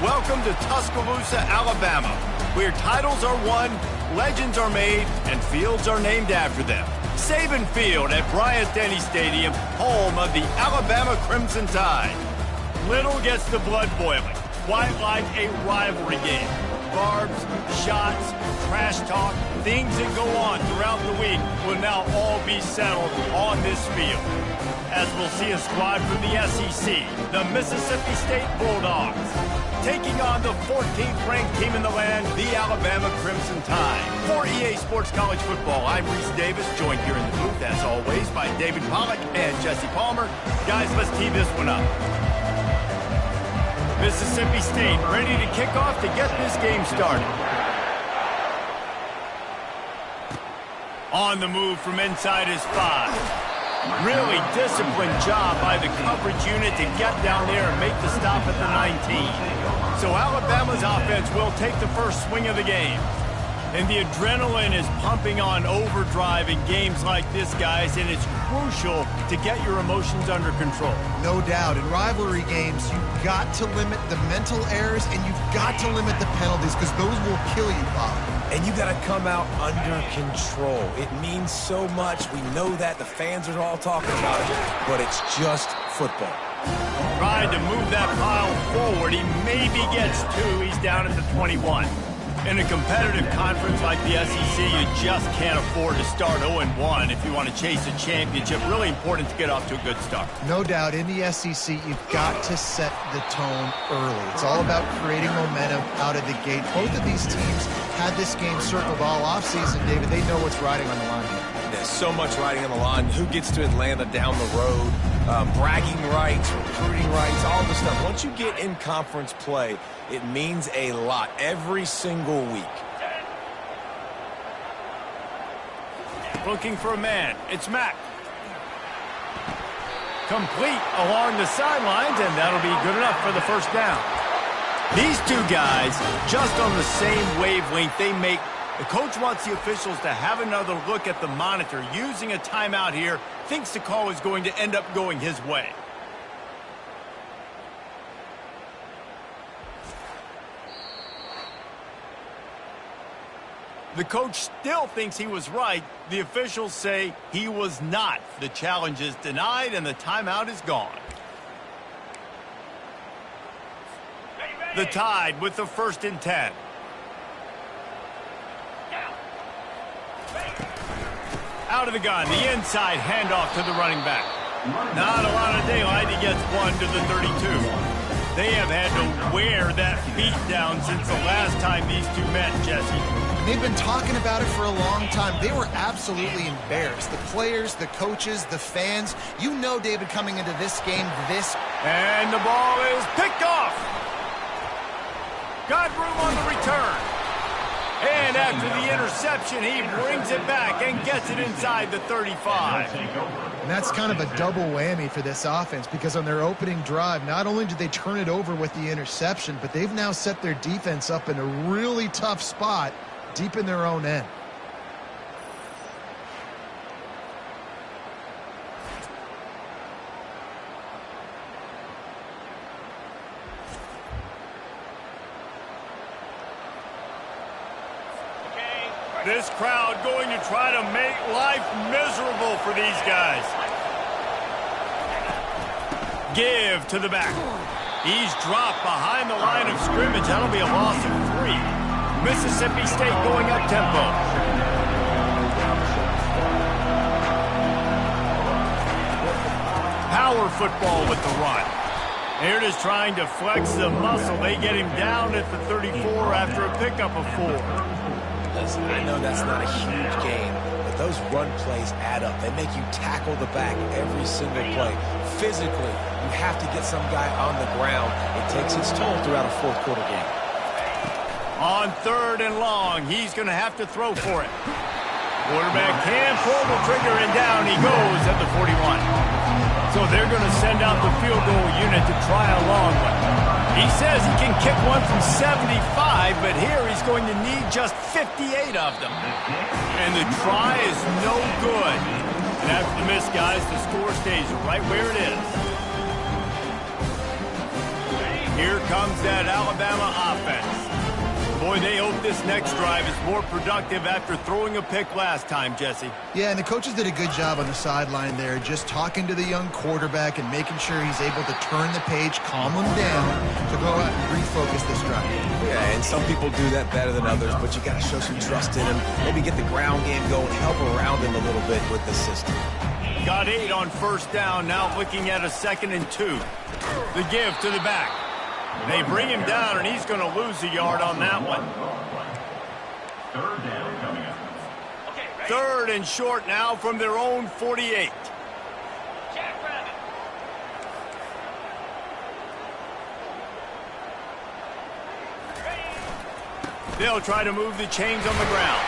Welcome to Tuscaloosa, Alabama, where titles are won, legends are made, and fields are named after them. Saban Field at Bryant-Denny Stadium, home of the Alabama Crimson Tide. Little gets the blood boiling, quite like a rivalry game. Barbs, shots, trash talk, things that go on throughout the week will now all be settled on this field. As we'll see a squad from the SEC, the Mississippi State Bulldogs, taking on the 14th ranked team in the land, the Alabama Crimson Tide. For EA Sports College Football, I'm Reese Davis, joined here in the booth, as always, by David Pollack and Jesse Palmer. Guys, let's tee this one up. Mississippi State ready to kick off to get this game started. On the move from inside his 5. Really disciplined job by the coverage unit to get down there and make the stop at the 19. So Alabama's offense will take the first swing of the game. And the adrenaline is pumping on overdrive in games like this, guys, and it's crucial to get your emotions under control. No doubt. In rivalry games, you've got to limit the mental errors and you've got to limit the penalties because those will kill you, Bob. And you got to come out under control. It means so much. We know that. The fans are all talking about it, but it's just football. Tried to move that pile forward. He maybe gets 2. He's down at the 21. In a competitive conference like the SEC, you just can't afford to start 0-1 if you want to chase a championship. Really important to get off to a good start. No doubt, in the SEC, you've got to set the tone early. It's all about creating momentum out of the gate. Both of these teams had this game circled all offseason, David. They know what's riding on the line here. There's so much riding on the line. Who gets to Atlanta down the road? Bragging rights, recruiting rights, all the stuff. Once you get in conference play, it means a lot every single week. Looking for a man. It's Mack. Complete along the sidelines, and that'll be good enough for the first down. These two guys, just on the same wavelength, they make... The coach wants the officials to have another look at the monitor. Using a timeout here, thinks the call is going to end up going his way. The coach still thinks he was right. The officials say he was not. The challenge is denied, and the timeout is gone. The Tide with the 1st and 10. Out of the gun, the inside handoff to the running back. Not a lot of daylight. He gets 1 to the 32. They have had to wear that beat down since the last time these two met, Jesse. And they've been talking about it for a long time. They were absolutely embarrassed. The players, the coaches, the fans. You know, David, coming into this game, And the ball is picked off. Got room on the return. And after the interception, he brings it back and gets it inside the 35. And that's kind of a double whammy for this offense because on their opening drive, not only did they turn it over with the interception, but they've now set their defense up in a really tough spot deep in their own end. This crowd going to try to make life miserable for these guys. Give to the back. He's dropped behind the line of scrimmage. That'll be a loss of 3. Mississippi State going up tempo. Power football with the run. They're just trying to flex the muscle. They get him down at the 34 after a pickup of 4. Listen, I know that's not a huge game, but those run plays add up. They make you tackle the back every single play. Physically, you have to get some guy on the ground. It takes its toll throughout a fourth-quarter game. On 3rd and long, he's going to have to throw for it. Quarterback can pull the trigger, and down he goes at the 41. So they're going to send out the field goal unit to try a long one. He says he can kick one from 75, but here he's going to need just 58 of them. And the try is no good. And after the miss, guys, the score stays right where it is. Here comes that Alabama offense. Boy, they hope this next drive is more productive after throwing a pick last time, Jesse. Yeah, and the coaches did a good job on the sideline there, just talking to the young quarterback and making sure he's able to turn the page, calm him down, to go out and refocus this drive. Yeah, and some people do that better than others, but you got to show some trust in him. Maybe get the ground game going, help around him a little bit with the system. Got 8 on first down, now looking at a 2nd and 2. The give to the back. They bring him down, and he's going to lose a yard on that one. 3rd down coming up. 3rd and short now from their own 48. They'll try to move the chains on the ground.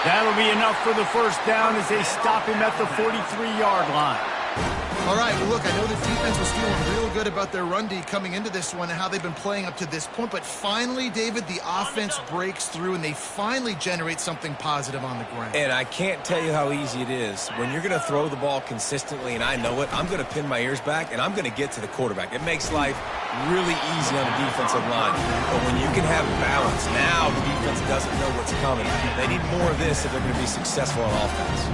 That'll be enough for the first down as they stop him at the 43-yard line. All right, well, look, I know the defense was feeling real good about their run D coming into this one and how they've been playing up to this point, but finally, David, the offense breaks through and they finally generate something positive on the ground. And I can't tell you how easy it is. When you're going to throw the ball consistently, and I know it, I'm going to pin my ears back, and I'm going to get to the quarterback. It makes life really easy on the defensive line. But when you can have balance, now the defense doesn't know what's coming. They need more of this if they're going to be successful on offense.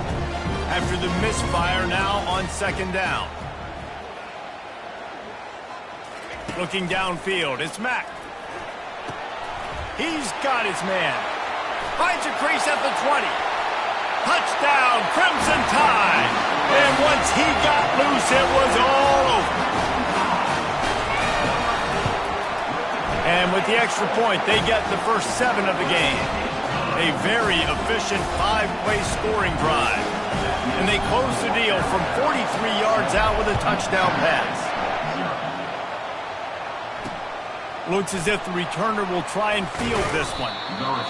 After the misfire now on 2nd down. Looking downfield, it's Mack. He's got his man. Finds a crease at the 20. Touchdown, Crimson Tide. And once he got loose, it was all over. And with the extra point, they get the first 7 of the game. A very efficient 5-play scoring drive. And they close the deal from 43 yards out with a touchdown pass. Looks as if the returner will try and field this one.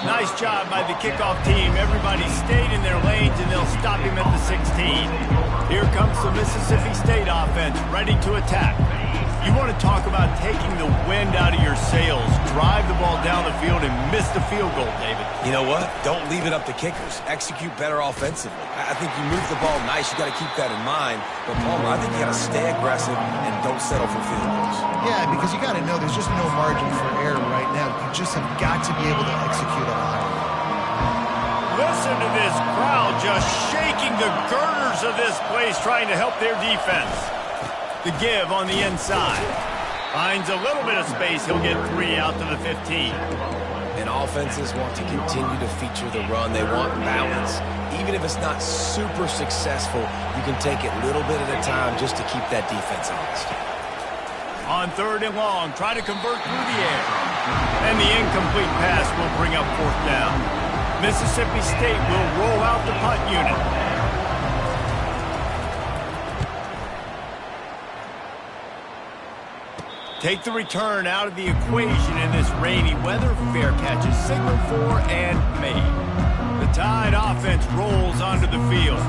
Nice job by the kickoff team. Everybody stayed in their lanes, and they'll stop him at the 16. Here comes the Mississippi State offense, ready to attack. You want to talk about taking the wind out of your sails. Drive the ball down the field and miss the field goal, David. You know what? Don't leave it up to kickers. Execute better offensively. I think you move the ball nice. You got to keep that in mind. But, Palmer, I think you got to stay aggressive and don't settle for field goals. Yeah, because you got to know there's just no margin for error right now. You just have got to be able to execute at a high level. Listen to this crowd just shaking the girders of this place, trying to help their defense. The give on the inside. Finds a little bit of space. He'll get 3 out to the 15. And offenses want to continue to feature the run. They want balance. Even if it's not super successful, you can take it little bit at a time just to keep that defense honest. On 3rd and long, try to convert through the air. And the incomplete pass will bring up 4th down. Mississippi State will roll out the punt unit. Take the return out of the equation in this rainy weather. Fair catch is signaled for and made. The Tide offense rolls onto the field.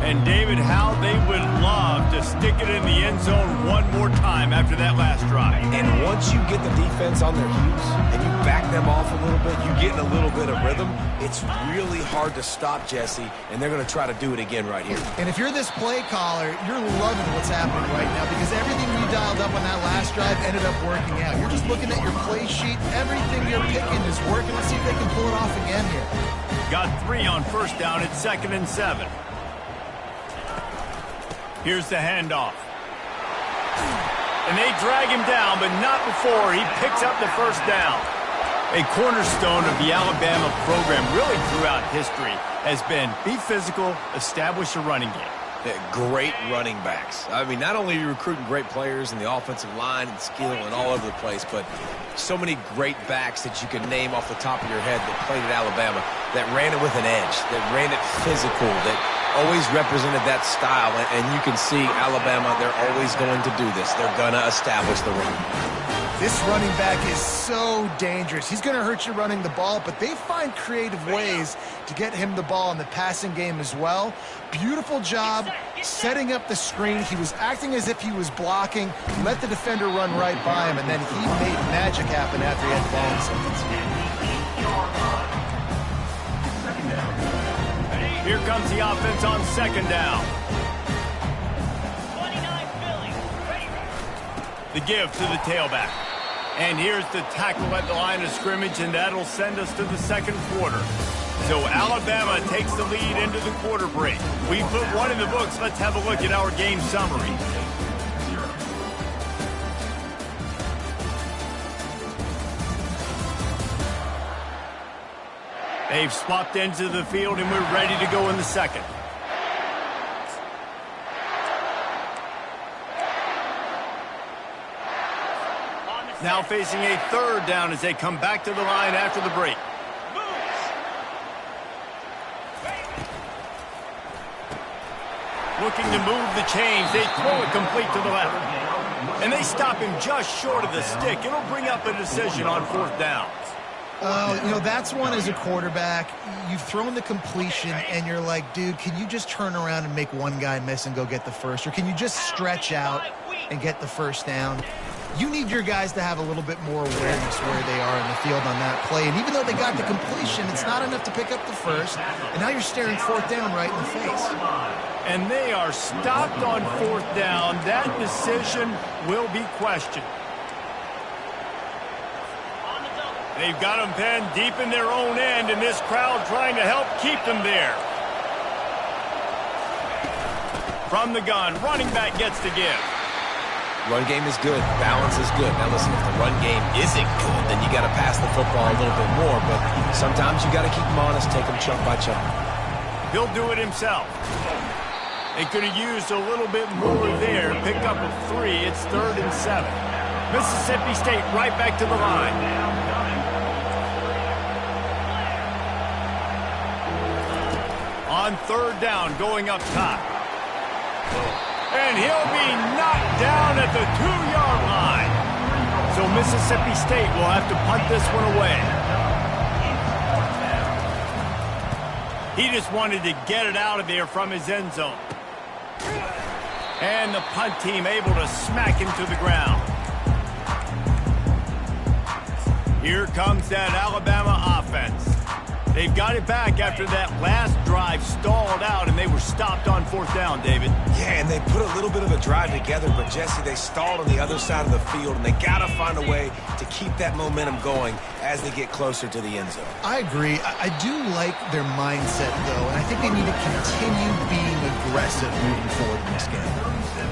And, David, how they would love to stick it in the end zone one more time after that last drive. And once you get the defense on their heels and you back them off a little bit, you get in a little bit of rhythm, it's really hard to stop, Jesse, and they're going to try to do it again right here. And if you're this play caller, you're loving what's happening right now because everything you dialed up on that last drive ended up working out. You're just looking at your play sheet. Everything you're picking is working. Let's see if they can pull it off again here. Got 3 on first down at 2nd and 7. Here's the handoff. And they drag him down, but not before he picks up the first down. A cornerstone of the Alabama program really throughout history has been be physical, establish a running game. Great running backs. I mean, not only are you recruiting great players in the offensive line and skill and all over the place, but so many great backs that you can name off the top of your head that played at Alabama, that ran it with an edge, that ran it physical, that always represented that style. And you can see Alabama, they're always going to do this. They're going to establish the run. This running back is so dangerous. He's going to hurt you running the ball, but they find creative ways to get him the ball in the passing game as well. Beautiful job setting up the screen. He was acting as if he was blocking, let the defender run right by him, and then he made magic happen after he had the ball in seconds. Here comes the offense on 2nd down. The give to the tailback. And here's the tackle at the line of scrimmage, and that'll send us to the second quarter. So Alabama takes the lead into the quarter break. We put one in the books. Let's have a look at our game summary. They've swapped into the field, and we're ready to go in the second. Now facing a third down as they come back to the line after the break. Looking to move the chains. They throw it complete to the left. And they stop him just short of the stick. It'll bring up a decision on fourth down. You know, that's one as a quarterback. You've thrown the completion, and you're like, dude, can you just turn around and make one guy miss and go get the first? Or can you just stretch out and get the first down? You need your guys to have a little bit more awareness where they are in the field on that play. And even though they got the completion, it's not enough to pick up the first. And now you're staring fourth down right in the face. And they are stopped on fourth down. That decision will be questioned. They've got them penned deep in their own end, and this crowd trying to help keep them there. From the gun, running back gets to give. Run game is good. Balance is good. Now, listen, if the run game isn't good, then you got to pass the football a little bit more. But sometimes you got to keep them honest, take them chunk by chunk. He'll do it himself. They could have used a little bit more there. Pick up a 3. It's 3rd and 7. Mississippi State right back to the line. On 3rd down, going up top. And he'll be knocked down at the 2-yard line. So Mississippi State will have to punt this one away. He just wanted to get it out of there from his end zone. And the punt team able to smack him to the ground. Here comes that Alabama offense. They've got it back after that last drive stalled out, and they were stopped on 4th down, David. Yeah, and they put a little bit of a drive together, but, Jesse, they stalled on the other side of the field, and they got to find a way to keep that momentum going as they get closer to the end zone. I agree. I do like their mindset, though, and I think they need to continue being aggressive moving forward in this game.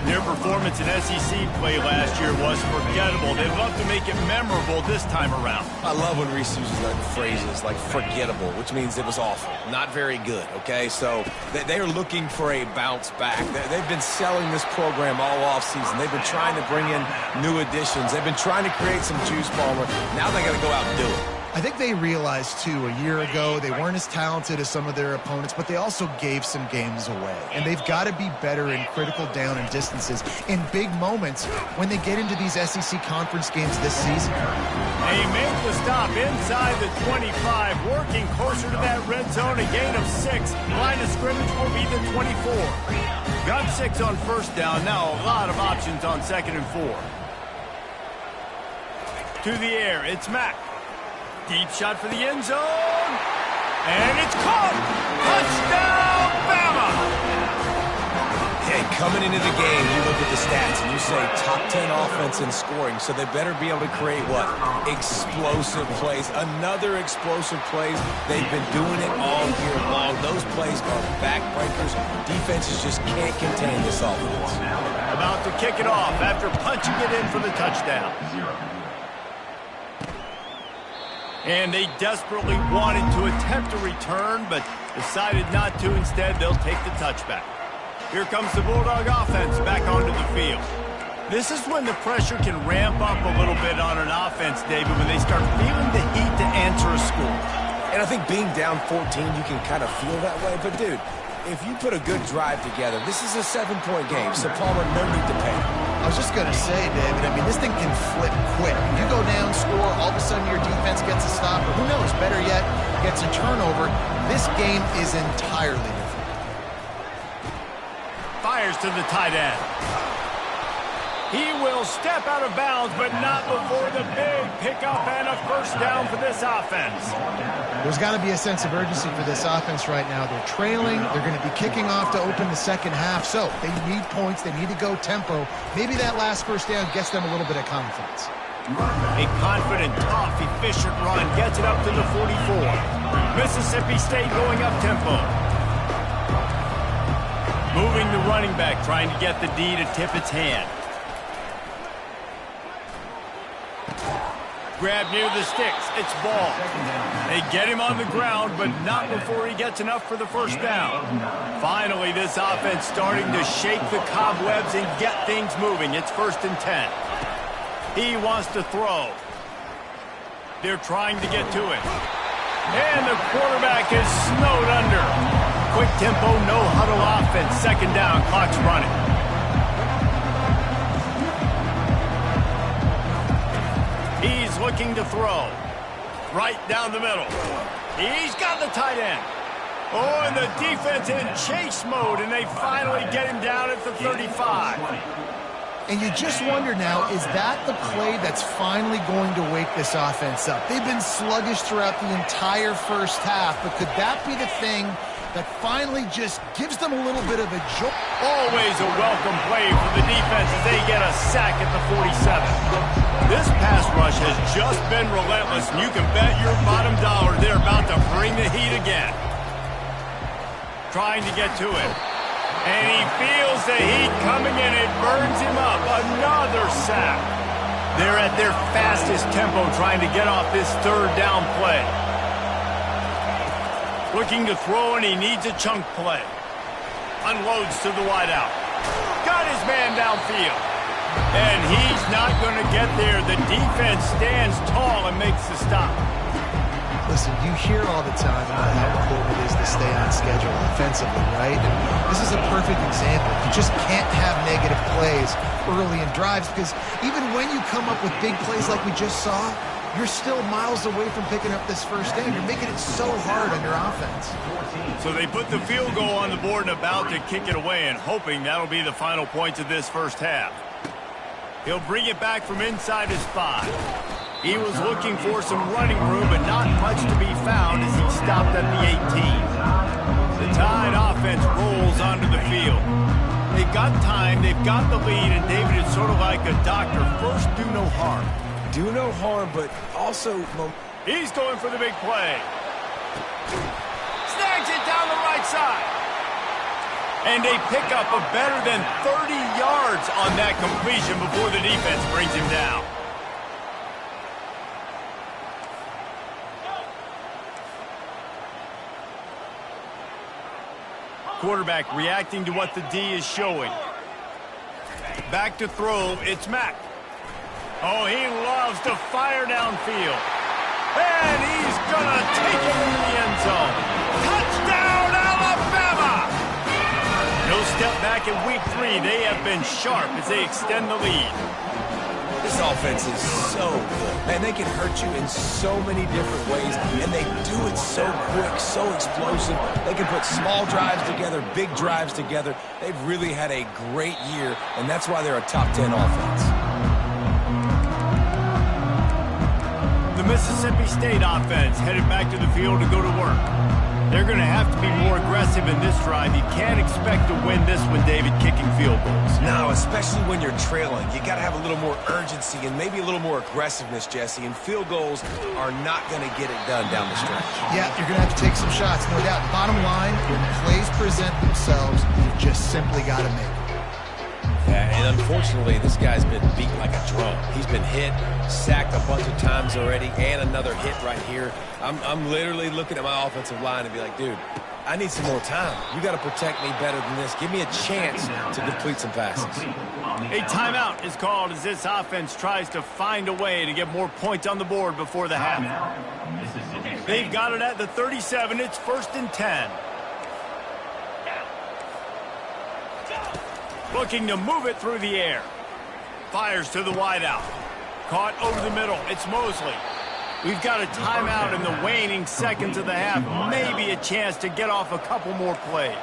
Their performance in SEC play last year was forgettable. They'd love to make it memorable this time around. I love when Reese uses like phrases like forgettable, which means it was awful, not very good, okay? So they are looking for a bounce back. They've been selling this program all offseason. They've been trying to bring in new additions. They've been trying to create some juice, Palmer. Now they got to go out and do it. I think they realized, too, a year ago they weren't as talented as some of their opponents, but they also gave some games away. And they've got to be better in critical down and distances in big moments when they get into these SEC conference games this season. They make the stop inside the 25, working closer to that red zone, a gain of 6. Line of scrimmage will be the 24. Got 6 on 1st down, now a lot of options on 2nd and 4. To the air, it's Mack. Deep shot for the end zone. And it's caught. Touchdown, Bama. Hey, coming into the game, you look at the stats and you say top 10 offense in scoring, so they better be able to create what? Explosive plays. Another explosive plays. They've been doing it all year long. Those plays are backbreakers. Defenses just can't contain this offense. About to kick it off after punching it in for the touchdown. And they desperately wanted to attempt a return, but decided not to. Instead, they'll take the touchback. Here comes the Bulldog offense back onto the field. This is when the pressure can ramp up a little bit on an offense, David, when they start feeling the heat to answer a score. And I think being down 14, you can kind of feel that way. But, dude, if you put a good drive together, this is a 7-point game, so Palmer, no need to panic. I was just going to say, David, I mean, this thing can flip quick. You go down, score, all of a sudden your defense gets a stop, or who knows, better yet, gets a turnover. This game is entirely different. Fires to the tight end. He will step out of bounds, but not before the big pickup and a 1st down for this offense. There's got to be a sense of urgency for this offense right now. They're trailing. They're going to be kicking off to open the second half. So they need points. They need to go tempo. Maybe that last 1st down gets them a little bit of confidence. A confident, tough, efficient run gets it up to the 44. Mississippi State going up-tempo. Moving the running back, trying to get the D to tip its hand. Grab near the sticks. It's ball. They get him on the ground, but not before he gets enough for the first down. Finally, this offense starting to shake the cobwebs and get things moving. It's 1st and 10. He wants to throw. They're trying to get to it. And the quarterback is snowed under. Quick tempo, no huddle offense. 2nd down, clock's running. He's looking to throw. Right down the middle. He's got the tight end. Oh, and the defense in chase mode, and they finally get him down at the 35. And you just wonder now, is that the play that's finally going to wake this offense up? They've been sluggish throughout the entire first half, but could that be the thing that finally just gives them a little bit of a jolt? Always a welcome play for the defense as they get a sack at the 47. This pass rush has just been relentless, and you can bet your bottom dollar they're about to bring the heat again. Trying to get to it. And he feels the heat coming in. It burns him up. Another sack. They're at their fastest tempo trying to get off this 3rd down play. Looking to throw, and he needs a chunk play. Unloads to the wideout. Got his man downfield. And he's not going to get there. The defense stands tall and makes the stop. Listen, you hear all the time about how important it is to stay on schedule offensively, right? And this is a perfect example. You just can't have negative plays early in drives because even when you come up with big plays like we just saw, you're still miles away from picking up this first down. You're making it so hard on your offense. So they put the field goal on the board and about to kick it away and hoping that'll be the final points of this first half. He'll bring it back from inside his 5. He was looking for some running room, but not much to be found as he stopped at the 18. The Tide offense rolls onto the field. They've got time, they've got the lead, and David is sort of like a doctor. First, do no harm. Do no harm, but also... He's going for the big play. Snags it down the right side. And they pick up a better than 30 yards on that completion before the defense brings him down. Quarterback reacting to what the D is showing. Back to throw, it's Mack. Oh, he loves to fire downfield. And he's gonna take it into the end zone. Touchdown, Alabama! No step back in week 3. They have been sharp as they extend the lead. This offense is so good. Man, they can hurt you in so many different ways, and they do it so quick, so explosive. They can put small drives together, big drives together. They've really had a great year, and that's why they're a top 10 offense. The Mississippi State offense headed back to the field to go to work. They're going to have to be more aggressive in this drive. You can't expect to win this one, David, kicking field goals. No, especially when you're trailing. You got to have a little more urgency and maybe a little more aggressiveness, Jesse, and field goals are not going to get it done down the stretch. Yeah, you're going to have to take some shots, no doubt. Bottom line, when plays present themselves, you just simply got to make them. Yeah, and unfortunately, this guy's been beat like a drum. He's been hit, sacked a bunch of times already, and another hit right here. I'm literally looking at my offensive line and be like, dude, I need some more time. You got to protect me better than this. Give me a chance to complete some passes. A timeout is called as this offense tries to find a way to get more points on the board before the half. They've got it at the 37. It's 1st and 10. Looking to move it through the air. Fires to the wideout. Caught over the middle. It's Mosley. We've got a timeout in the waning seconds of the half. Maybe a chance to get off a couple more plays.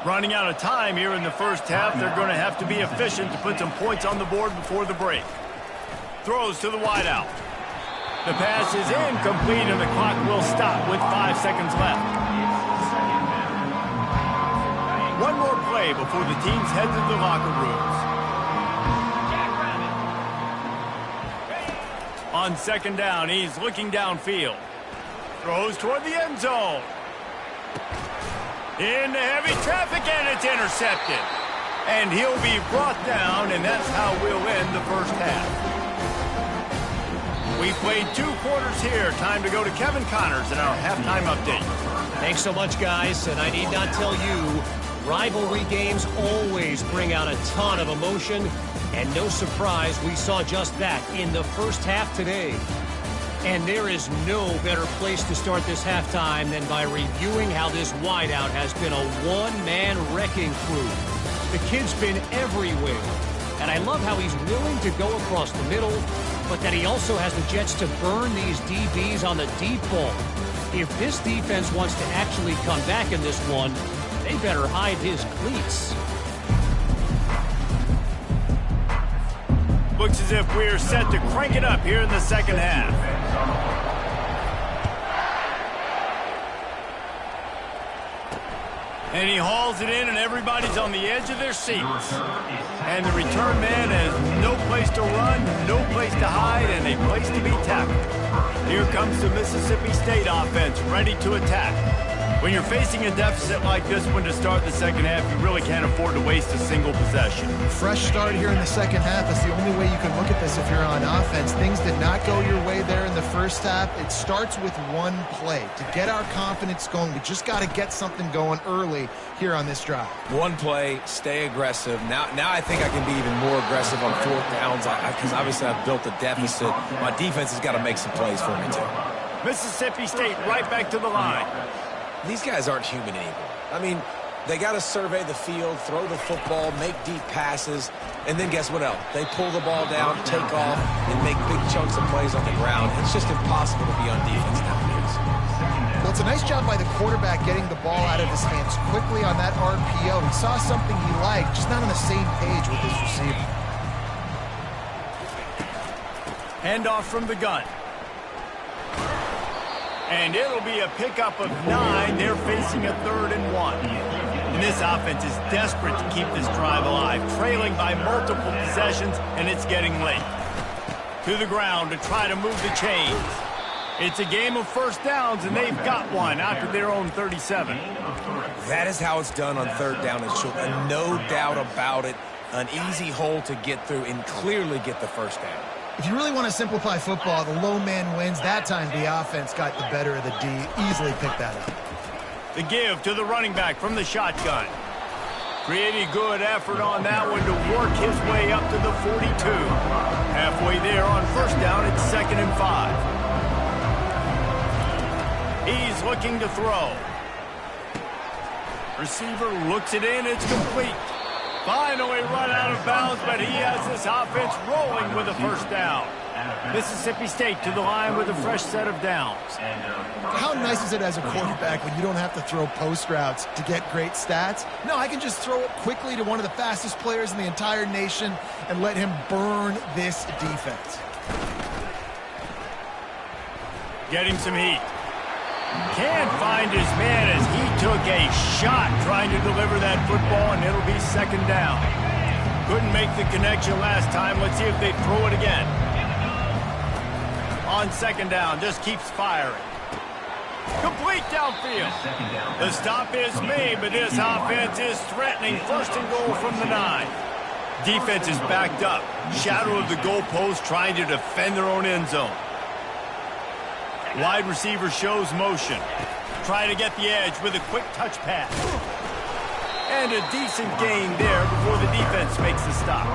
Running out of time here in the first half. They're going to have to be efficient to put some points on the board before the break. Throws to the wideout. The pass is incomplete and the clock will stop with 5 seconds left. One more play before the teams head to the locker rooms. On second down, he's looking downfield. Throws toward the end zone. Into heavy traffic, and it's intercepted. And he'll be brought down, and that's how we'll end the first half. We played 2 quarters here. Time to go to Kevin Connors in our halftime update. Thanks so much, guys. And I need not tell you, rivalry games always bring out a ton of emotion. And no surprise, we saw just that in the first half today. And there is no better place to start this halftime than by reviewing how this wideout has been a one-man wrecking crew. The kid's been everywhere. And I love how he's willing to go across the middle, but that he also has the jets to burn these DBs on the deep ball. If this defense wants to actually come back in this one, they better hide his cleats. Looks as if we're set to crank it up here in the second half. And he hauls it in, and everybody's on the edge of their seats. And the return man has no place to run, no place to hide, and a place to be tackled. Here comes the Mississippi State offense, ready to attack. When you're facing a deficit like this one to start the second half, you really can't afford to waste a single possession. Fresh start here in the second half is the only way you can look at this if you're on offense. Things did not go your way there in the first half. It starts with one play. To get our confidence going, we just got to get something going early here on this drive. One play, stay aggressive. Now I think I can be even more aggressive on 4th downs because obviously I've built a deficit. My defense has got to make some plays for me, too. Mississippi State right back to the line. These guys aren't human anymore. I mean, they got to survey the field, throw the football, make deep passes, and then guess what else? They pull the ball down, take off, and make big chunks of plays on the ground. It's just impossible to be on defense nowadays. Well, it's a nice job by the quarterback getting the ball out of his hands quickly on that RPO. He saw something he liked, just not on the same page with his receiver. Handoff from the gun. And it'll be a pickup of 9. They're facing a 3rd and 1. And this offense is desperate to keep this drive alive, trailing by multiple possessions, and it's getting late. To the ground to try to move the chains. It's a game of first downs, and they've got one after their own 37. That is how it's done on 3rd down and short. And no doubt about it, an easy hole to get through and clearly get the first down. If you really want to simplify football, the low man wins. That time the offense got the better of the D. Easily picked that up. The give to the running back from the shotgun. Pretty good effort on that one to work his way up to the 42. Halfway there on first down, it's 2nd and 5. He's looking to throw. Receiver looks it in, it's complete. Finally run out of bounds, but he has this offense rolling with a first down. Mississippi State to the line with a fresh set of downs. How nice is it as a quarterback when you don't have to throw post routes to get great stats? No, I can just throw it quickly to one of the fastest players in the entire nation and let him burn this defense. Getting some heat. Can't find his man as he took a shot trying to deliver that football, and it'll be 2nd down. Couldn't make the connection last time. Let's see if they throw it again. On 2nd down, just keeps firing. Complete downfield. The stop is made, but this offense is threatening 1st and goal from the 9. Defense is backed up. Shadow of the goalpost trying to defend their own end zone. Wide receiver shows motion. Trying to get the edge with a quick touch pass. And a decent gain there before the defense makes the stop.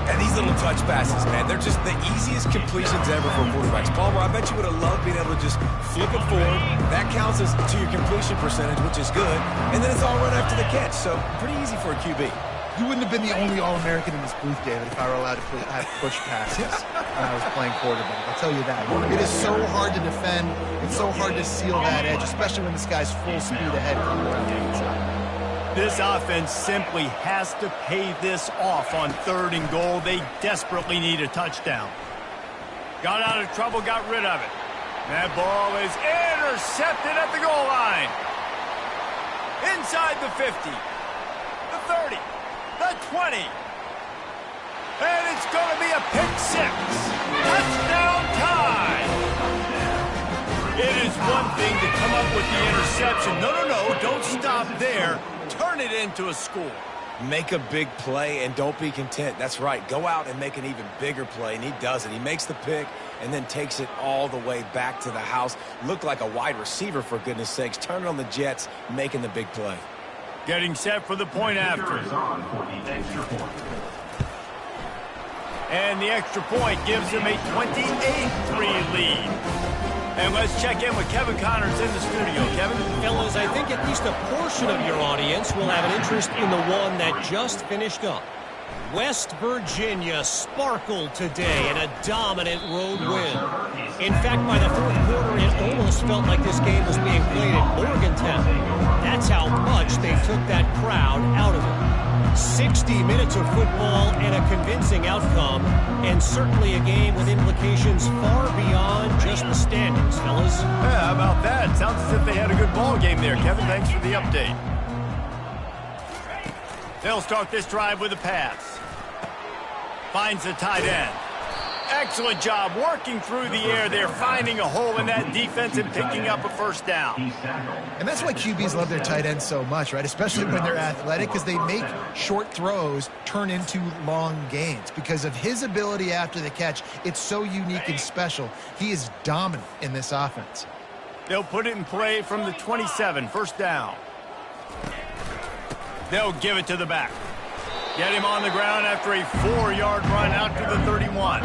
And these little touch passes, man, they're just the easiest completions ever for quarterbacks. Palmer, I bet you would have loved being able to just flip it forward. That counts as to your completion percentage, which is good. And then it's all run after the catch, so pretty easy for a QB. You wouldn't have been the only All-American in this booth, David, if I were allowed to have push passes when I was playing quarterback. I'll tell you that. It is so hard to defend. It's so hard to seal that edge, especially when this guy's full speed ahead coming around the inside. This offense simply has to pay this off on 3rd and goal. They desperately need a touchdown. Got out of trouble, got rid of it. That ball is intercepted at the goal line. Inside the 50, the 30. The 20. And it's going to be a pick six. Touchdown tie. It is one thing to come up with the interception. No, don't stop there. Turn it into a score. Make a big play and don't be content. That's right. Go out and make an even bigger play, and he does it. He makes the pick and then takes it all the way back to the house. Looked like a wide receiver, for goodness sakes. Turn it on the Jets, making the big play. Getting set for the point after. And the extra point gives him a 28-3 lead. And let's check in with Kevin Connors in the studio. Kevin? Fellas, I think at least a portion of your audience will have an interest in the one that just finished up. West Virginia sparkled today in a dominant road win. In fact, by the fourth quarter, it almost felt like this game was being played in Morgantown. That's how much they took that crowd out of it. 60 minutes of football and a convincing outcome, and certainly a game with implications far beyond just the standings, fellas. Yeah, how about that? Sounds as if they had a good ball game there. Kevin, thanks for the update. They'll start this drive with a pass. Finds the tight end. Excellent job working through the air there, finding a hole in that defense and picking up a first down. And that's why QBs love their tight ends so much, right? Especially when they're athletic, because they make short throws turn into long gains. Because of his ability after the catch, it's so unique and special. He is dominant in this offense. They'll put it in play from the 27, first down. They'll give it to the back. Get him on the ground after a 4-yard run out to the 31.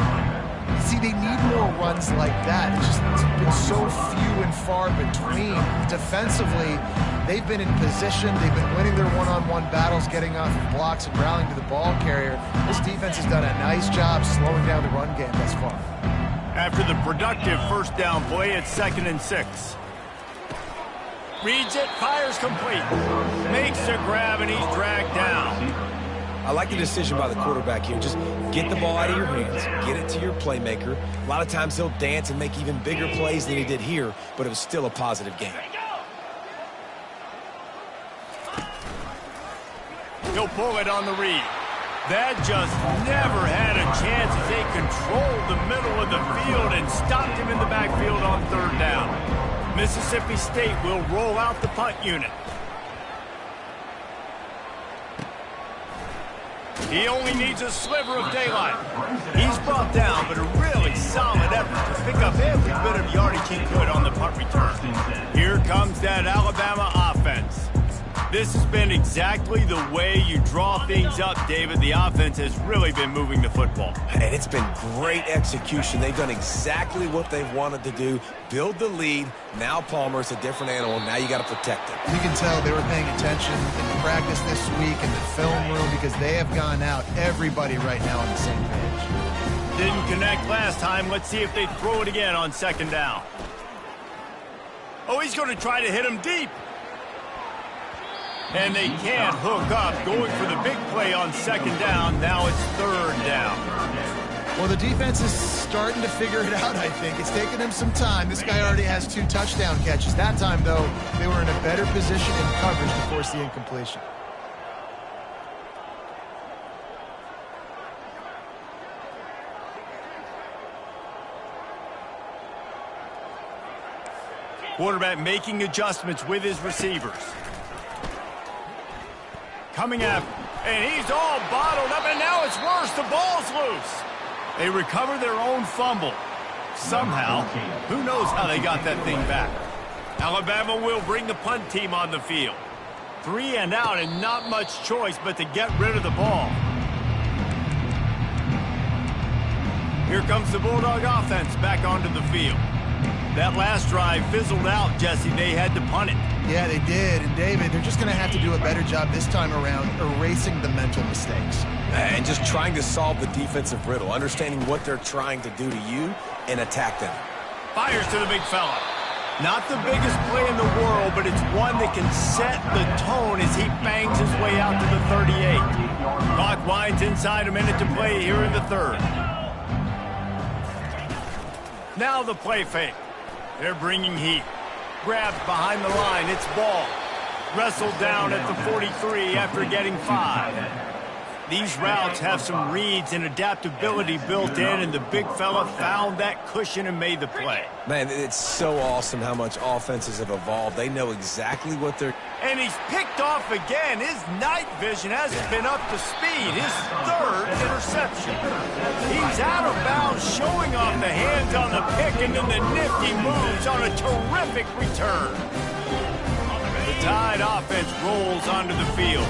See, they need more runs like that. It's been so few and far between. Defensively, they've been in position. They've been winning their one-on-one battles, getting off of blocks and rallying to the ball carrier. This defense has done a nice job slowing down the run game thus far. After the productive first down play, it's 2nd and 6. Reads it, fires complete. Makes a grab, and he's dragged down. I like the decision by the quarterback here. Just get the ball out of your hands, get it to your playmaker. A lot of times he'll dance and make even bigger plays than he did here, but it was still a positive game. He'll pull it on the read. That just never had a chance as they controlled the middle of the field and stopped him in the backfield on 3rd down. Mississippi State will roll out the punt unit. He only needs a sliver of daylight. He's brought down, but a really solid effort to pick up every bit of yardage he could on the punt return. Here comes that Alabama offense. This has been exactly the way you draw things up, David. The offense has really been moving the football. And it's been great execution. They've done exactly what they've wanted to do. Build the lead. Now Palmer's a different animal. Now you got to protect him. You can tell they were paying attention in practice this week in the film room because they have gone out, everybody right now on the same page. Didn't connect last time. Let's see if they throw it again on 2nd down. Oh, he's going to try to hit him deep. And they can't hook up, going for the big play on 2nd down. Now it's 3rd down. Well, the defense is starting to figure it out, I think. It's taken them some time. This guy already has 2 touchdown catches. That time, though, they were in a better position in coverage to force the incompletion. Quarterback making adjustments with his receivers. Coming up, and he's all bottled up, and now it's worse. The ball's loose. They recover their own fumble. Somehow, who knows how they got that thing back. Alabama will bring the punt team on the field. 3 and out, and not much choice but to get rid of the ball. Here comes the Bulldog offense back onto the field. That last drive fizzled out, Jesse. They had to punt it. Yeah, they did. And, David, they're just going to have to do a better job this time around erasing the mental mistakes. And just trying to solve the defensive riddle, understanding what they're trying to do to you and attack them. Fires to the big fella. Not the biggest play in the world, but it's one that can set the tone as he bangs his way out to the 38. Clock winds inside, a minute to play here in the 3rd. Now the play fake. They're bringing heat. Grabbed behind the line. It's ball. Wrestled down at the 43 after getting 5. These routes have some reads and adaptability built in, and the big fella found that cushion and made the play. Man, it's so awesome how much offenses have evolved. They know exactly what they're... And he's picked off again. His night vision hasn't been up to speed. His third interception. He's out of bounds, showing off the hands on the pick, and then the nifty moves on a terrific return. The Tide offense rolls onto the field.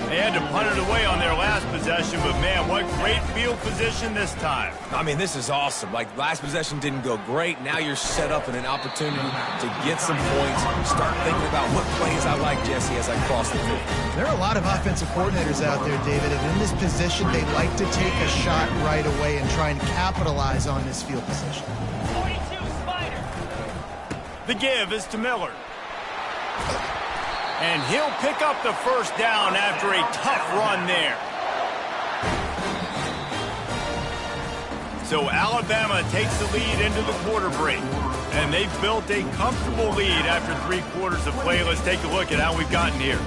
They had to punt it away on their last possession, but man, what great field position this time. I mean, this is awesome. Like, last possession didn't go great. Now you're set up in an opportunity to get some points. Start thinking about what plays I like, Jesse, as I cross the field. There are a lot of offensive coordinators out there, David, and in this position, they like to take a shot right away and try and capitalize on this field position. 42 Spider. The give is to Miller. And he'll pick up the first down after a tough run there. So Alabama takes the lead into the quarter break. And they've built a comfortable lead after 3 quarters of play. Let's take a look at how we've gotten here.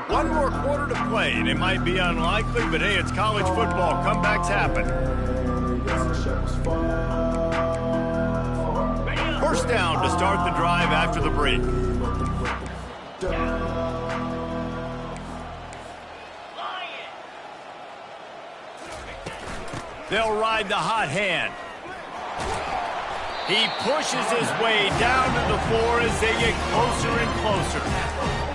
One more quarter to play, and it might be unlikely, but hey, it's college football. Comebacks happen. First down to start the drive after the break. They'll ride the hot hand. He pushes his way down to the floor as they get closer and closer.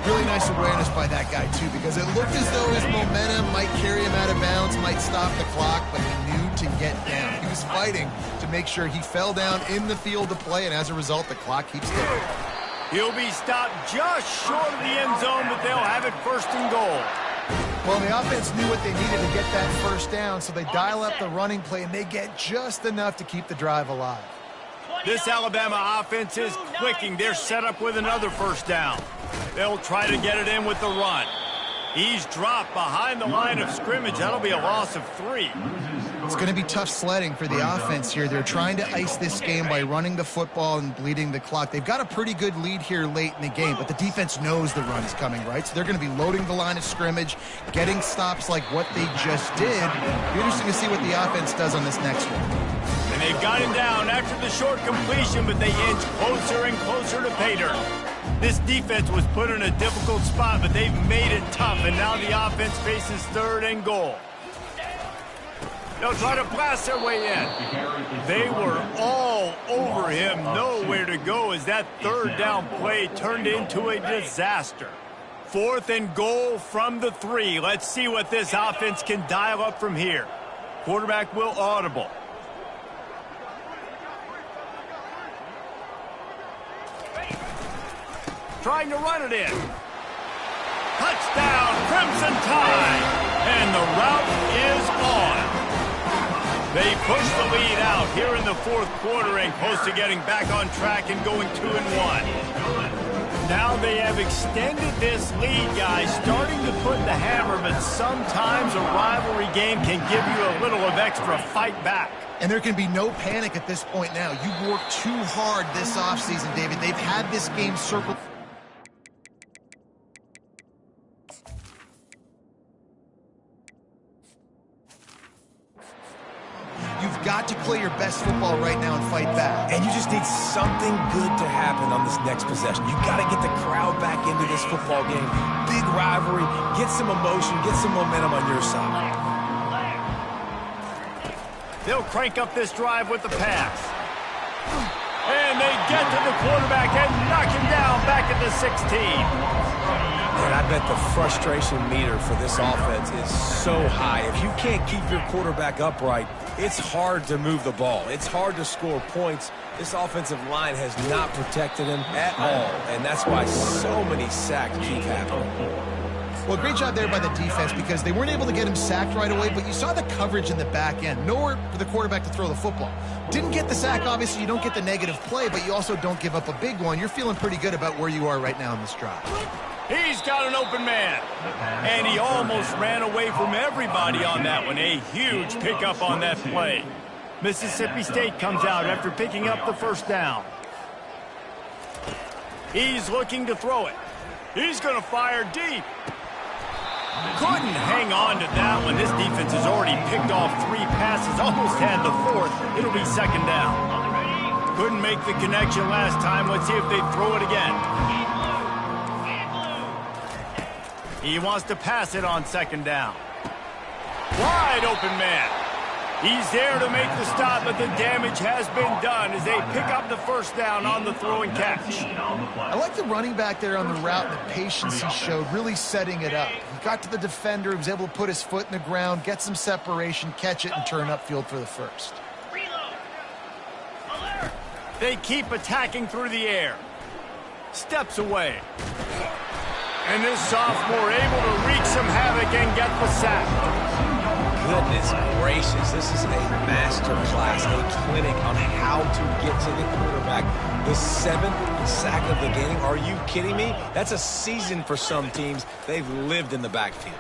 Really nice awareness by that guy, too, because it looked as though his momentum might carry him out of bounds, might stop the clock, but he knew to get down. He was fighting to make sure he fell down in the field to play, and as a result, the clock keeps ticking. He'll be stopped just short of the end zone, but they'll have it first and goal. Well, the offense knew what they needed to get that first down, so they dial up the running play, and they get just enough to keep the drive alive. This Alabama offense is clicking. They're set up with another first down. They'll try to get it in with the run. He's dropped behind the line of scrimmage. That'll be a loss of 3. It's going to be tough sledding for the offense here. They're trying to ice this game by running the football and bleeding the clock. They've got a pretty good lead here late in the game, but the defense knows the run is coming, right? So they're going to be loading the line of scrimmage, getting stops like what they just did. It'll be interesting to see what the offense does on this next one. And they've got him down after the short completion, but they inch closer and closer to pay dirt. This defense was put in a difficult spot, but they've made it tough, and now the offense faces third and goal. They'll try to blast their way in. They were all over him, nowhere to go as that third down play turned into a disaster. 4th and goal from the 3. Let's see what this offense can dial up from here. Quarterback will audible. Trying to run it in. Touchdown, Crimson Tide. And the route is on. They push the lead out here in the 4th quarter and close to getting back on track and going 2-1. Now they have extended this lead, guys, starting to put the hammer, but sometimes a rivalry game can give you a little of extra fight back. And there can be no panic at this point now. You worked too hard this offseason, David. They've had this game circled. You've got to play your best football right now and fight back. And you just need something good to happen on this next possession. You got to get the crowd back into this football game. Big rivalry. Get some emotion. Get some momentum on your side. They'll crank up this drive with the pass. And they get to the quarterback and knock him down back at the 16. And I bet the frustration meter for this offense is so high. If you can't keep your quarterback upright, it's hard to move the ball. It's hard to score points. This offensive line has not protected him at all, and that's why so many sacks keep happening. Well, great job there by the defense because they weren't able to get him sacked right away, but you saw the coverage in the back end. Nowhere for the quarterback to throw the football. Didn't get the sack, obviously. You don't get the negative play, but you also don't give up a big one. You're feeling pretty good about where you are right now in this drive. He's got an open man. And he almost ran away from everybody on that one. A huge pickup on that play. Mississippi State comes out after picking up the first down. He's looking to throw it. He's going to fire deep. Couldn't hang on to that one. This defense has already picked off 3 passes, almost had the 4th. It'll be 2nd down. Couldn't make the connection last time. Let's see if they throw it again. He wants to pass it on 2nd down. Wide open man. He's there to make the stop, but the damage has been done as they pick up the 1st down on the throw and catch. I like the running back there on the route and the patience he showed, really setting it up. He got to the defender, he was able to put his foot in the ground, get some separation, catch it, and turn upfield for the 1st. They keep attacking through the air. Steps away. And this sophomore able to wreak some havoc and get the sack. Goodness gracious, this is a master class, a clinic on how to get to the quarterback. The 7th sack of the game, are you kidding me? That's a season for some teams. They've lived in the backfield.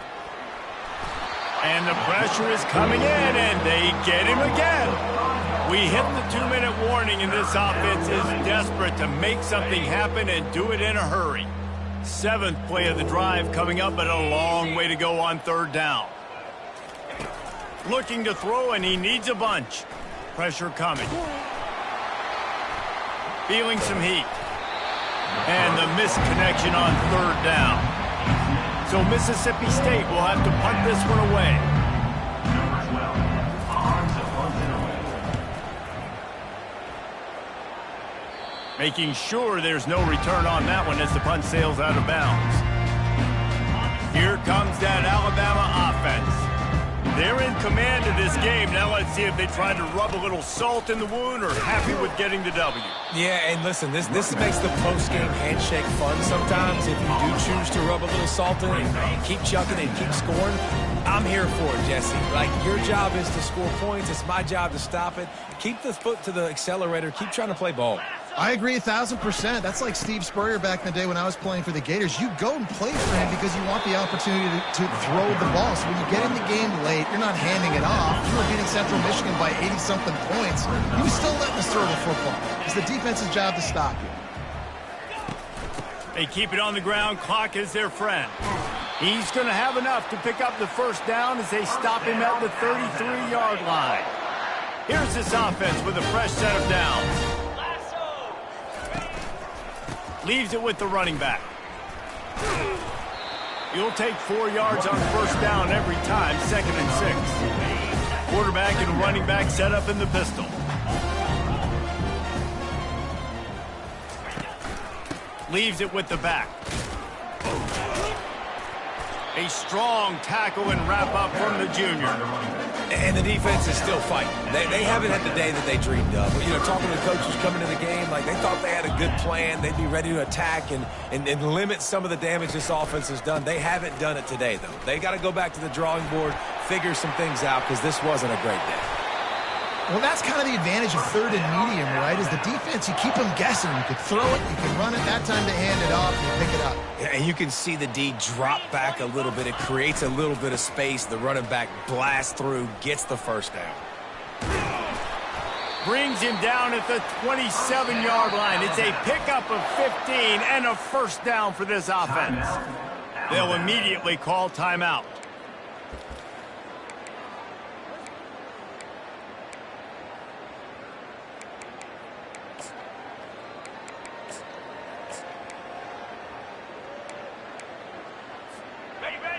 And the pressure is coming in, and they get him again. We hit the 2-minute warning, and this offense is desperate to make something happen and do it in a hurry. 7th play of the drive coming up, but a long way to go on 3rd down. Looking to throw, and he needs a bunch. Pressure coming. Feeling some heat. And the missed connection on 3rd down. So Mississippi State will have to punt this one away. Making sure there's no return on that one as the punt sails out of bounds. Here comes that Alabama offense. They're in command of this game. Now let's see if they try to rub a little salt in the wound or happy with getting the W. Yeah, and listen, this makes the post-game handshake fun sometimes. If you do choose to rub a little salt in and keep chucking and keep scoring, I'm here for it, Jesse. Like, your job is to score points. It's my job to stop it. Keep the foot to the accelerator. Keep trying to play ball. I agree 1,000%. That's like Steve Spurrier back in the day when I was playing for the Gators. You go and play for him because you want the opportunity to throw the ball. So when you get in the game late, you're not handing it off. You were beating Central Michigan by 80-something points. You were still letting us throw the football. It's the defense's job to stop you. They keep it on the ground. Clock is their friend. He's going to have enough to pick up the 1st down as they stop him at the 33-yard line. Here's this offense with a fresh set of downs. Leaves it with the running back. You'll take 4 yards on 1st down every time, 2nd and 6. Quarterback and running back set up in the pistol. Leaves it with the back. A strong tackle and wrap up from the junior. And the defense is still fighting. They haven't had the day that they dreamed of. You know, talking to the coaches coming to the game, like they thought they had a good plan. They'd be ready to attack and limit some of the damage this offense has done. They haven't done it today, though. They got to go back to the drawing board, figure some things out, because this wasn't a great day. Well, that's kind of the advantage of 3rd and medium, right? Is the defense, you keep them guessing. You can throw it, you can run it. That time to hand it off, you pick it up. Yeah, and you can see the D drop back a little bit. It creates a little bit of space. The running back blasts through, gets the 1st down. Brings him down at the 27-yard line. It's a pickup of 15 and a 1st down for this offense. They'll immediately call timeout.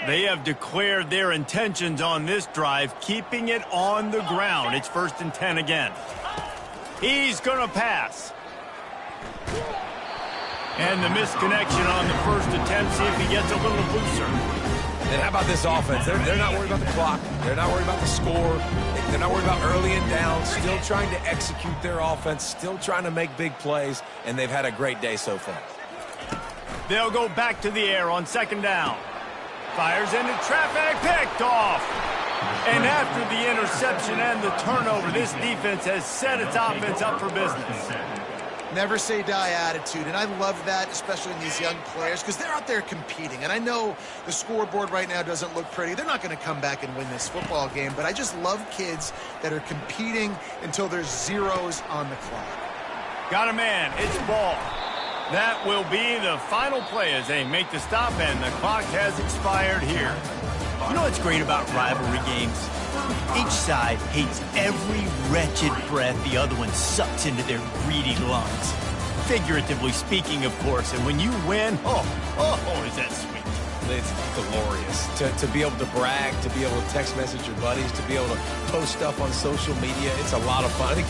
They have declared their intentions on this drive, keeping it on the ground. It's 1st and 10 again. He's going to pass. And the missed connection on the 1st attempt. See if he gets a little looser. And how about this offense? They're not worried about the clock. They're not worried about the score. They're not worried about early and down. Still trying to execute their offense. Still trying to make big plays. And they've had a great day so far. They'll go back to the air on 2nd down. Fires into traffic, picked off. And after the interception and the turnover, this defense has set its offense up for business. Never say die attitude, and I love that, especially in these young players, because they're out there competing. And I know the scoreboard right now doesn't look pretty. They're not going to come back and win this football game, but I just love kids that are competing until there's zeros on the clock. Got a man. It's ball. That will be the final play as they make the stop, and the clock has expired here. You know what's great about rivalry games? Each side hates every wretched breath the other one sucks into their greedy lungs. Figuratively speaking, of course, and when you win, oh, is that sweet. It's glorious. To be able to brag, to be able to text message your buddies, to be able to post stuff on social media, it's a lot of fun. I think